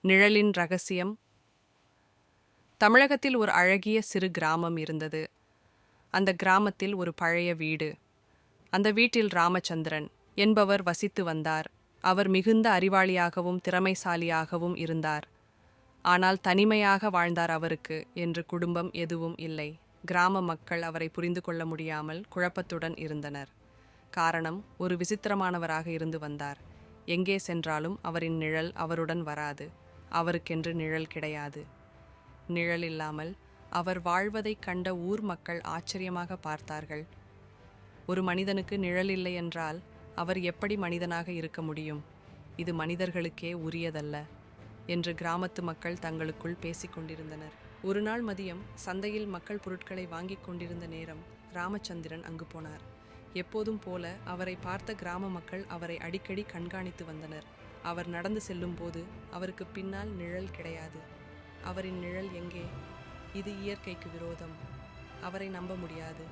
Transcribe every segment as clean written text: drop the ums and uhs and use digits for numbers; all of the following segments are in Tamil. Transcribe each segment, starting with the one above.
நிழலின் ரகசியம். தமிழகத்தில் ஒரு அழகிய சிறு கிராமம் இருந்தது. அந்த கிராமத்தில் ஒரு பழைய வீடு. அந்த வீட்டில் ராமச்சந்திரன் என்பவர் வசித்து வந்தார். அவர் மிகுந்த அறிவாளியாகவும் திறமைசாலியாகவும் இருந்தார். ஆனால் தனிமையாக வாழ்ந்தார். அவருக்கு என்று குடும்பம் எதுவும் இல்லை. கிராம மக்கள் அவரை புரிந்து கொள்ள முடியாமல் குழப்பத்துடன் இருந்தனர். காரணம், ஒரு விசித்திரமானவராக இருந்து வந்தார். எங்கே சென்றாலும் அவரின் நிழல் அவருடன் வராது. அவருக்கென்று நிழல் கிடையாது. நிழல் இல்லாமல் அவர் வாழ்வதைக் கண்ட ஊர் மக்கள் ஆச்சரியமாக பார்த்தார்கள். ஒரு மனிதனுக்கு நிழல் இல்லை என்றால் அவர் எப்படி மனிதனாக இருக்க முடியும்? இது மனிதர்களுக்கே உரியதல்ல என்று கிராமத்து மக்கள் தங்களுக்குள் பேசிக்கொண்டிருந்தனர். ஒரு நாள் மதியம் சந்தையில் மக்கள் பொருட்களை வாங்கிக் கொண்டிருந்த நேரம் ராமச்சந்திரன் அங்கு போனார். எப்போதும் போல அவரை பார்த்த கிராம மக்கள் அவரை அடிக்கடி கண்காணித்து வந்தனர். அவர் நடந்து செல்லும் போது அவருக்கு பின்னால் நிழல் கிடையாது. அவரின் நிழல் எங்கே? இது இயற்கைக்கு விரோதம். அவரை நம்ப முடியாது.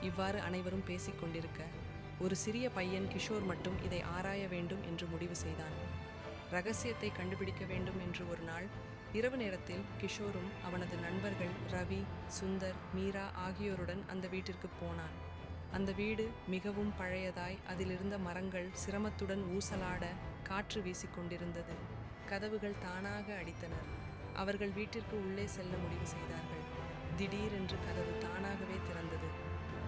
இவ்வாறு அனைவரும் பேசிக்கொண்டிருக்க ஒரு சிறிய பையன் கிஷோர் மட்டும் இதை ஆராய வேண்டும் என்று முடிவு செய்தான். ரகசியத்தை கண்டுபிடிக்க வேண்டும் என்று ஒரு நாள் இரவு நேரத்தில் கிஷோரும் அவனது நண்பர்கள் ரவி, சுந்தர், மீரா ஆகியோருடன் அந்த வீட்டிற்கு போனான். அந்த வீடு மிகவும் பழையதாய், அதிலிருந்த மரங்கள் சிரமத்துடன் ஊசலாட காற்று வீசிக்கொண்டிருந்தது. கதவுகள் தானாக அடித்தனர். அவர்கள் வீட்டிற்கு உள்ளே செல்ல முடிவு செய்தார்கள். திடீரென்று கதவு தானாகவே திறந்தது.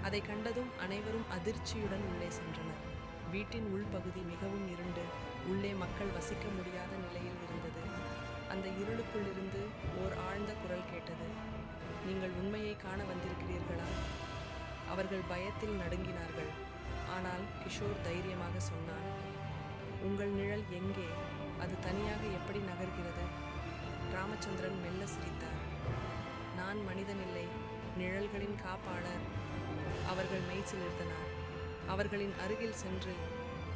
அதை கண்டதும் அனைவரும் அதிர்ச்சியுடன் உள்ளே சென்றனர். வீட்டின் உள்பகுதி மிகவும் இருண்டு, உள்ளே மக்கள் வசிக்க முடியாத நிலையில் இருந்தது. அந்த இருளுக்குள் இருந்து ஓர் ஆழ்ந்த குரல் கேட்டது. நீங்கள் உண்மையை காண வந்திருக்கிறீர்களா? அவர்கள் பயத்தில் நடுங்கினார்கள். ஆனால் கிஷோர் தைரியமாக சொன்னான், உங்கள் நிழல் எங்கே? அது தனியாக எப்படி நகர்கிறது? ராமச்சந்திரன் மெல்ல சிரித்தார். நான் மனிதனில்லை, நிழல்களின் காப்பாளர். அவர்கள் மெய்சிலிர்த்தனர். அவர்களின் அருகில் சென்று,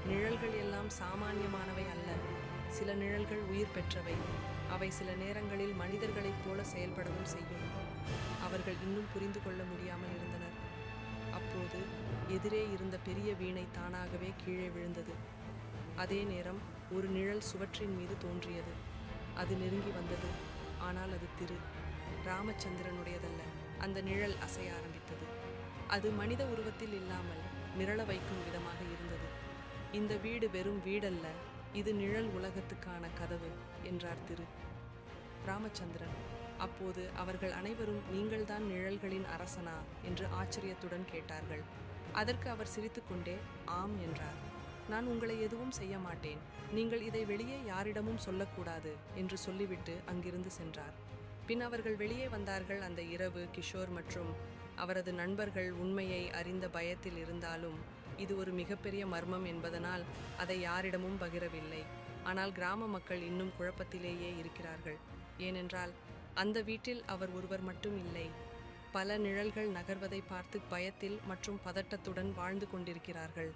நிழல்கள் எல்லாம் சாமானியமானவை அல்ல. சில நிழல்கள் உயிர் பெற்றவை. அவை சில நேரங்களில் மனிதர்களைப் போல செயல்படவும் செய்யும். அவர்கள் இன்னும் புரிந்து கொள்ள முடியாமல் இருந்தனர். அப்போது எதிரே இருந்த பெரிய வீணை தானாகவே கீழே விழுந்தது. அதே நேரம் ஒரு நிழல் சுவற்றின் மீது தோன்றியது. அது நெருங்கி வந்தது. ஆனால் அது ராமச்சந்திரனுடையதல்ல. அந்த நிழல் அசைய ஆரம்பித்தது. அது மனித உருவத்தில் இல்லாமல் மிரள வைக்கும் விதமாக இருந்தது. இந்த வீடு வெறும் வீடல்ல, இது நிழல் உலகத்துக்கான கதவு என்றார் ராமச்சந்திரன். அப்போது அவர்கள் அனைவரும், நீங்கள்தான் நிழல்களின் அரசனா என்று ஆச்சரியத்துடன் கேட்டார்கள். அதற்கு அவர் சிரித்துக்கொண்டே ஆம் என்றார். நான் உங்களை எதுவும் செய்ய மாட்டேன். நீங்கள் இதை வெளியே யாரிடமும் சொல்லக்கூடாது என்று சொல்லிவிட்டு அங்கிருந்து சென்றார். பின் அவர்கள் வெளியே வந்தார்கள். அந்த இரவு கிஷோர் மற்றும் அவரது நண்பர்கள் உண்மையை அறிந்த பயத்தில் இருந்தாலும் இது ஒரு மிகப்பெரிய மர்மம் என்பதனால் அதை யாரிடமும் பகிரவில்லை. ஆனால் கிராம மக்கள் இன்னும் குழப்பத்திலேயே இருக்கிறார்கள். ஏனென்றால் அந்த வீட்டில் அவர் ஒருவர் மட்டும் இல்லை. பல நிழல்கள் நகர்வதை பார்த்து பயத்தில் மற்றும் பதட்டத்துடன் வாழ்ந்து கொண்டிருக்கிறார்கள்.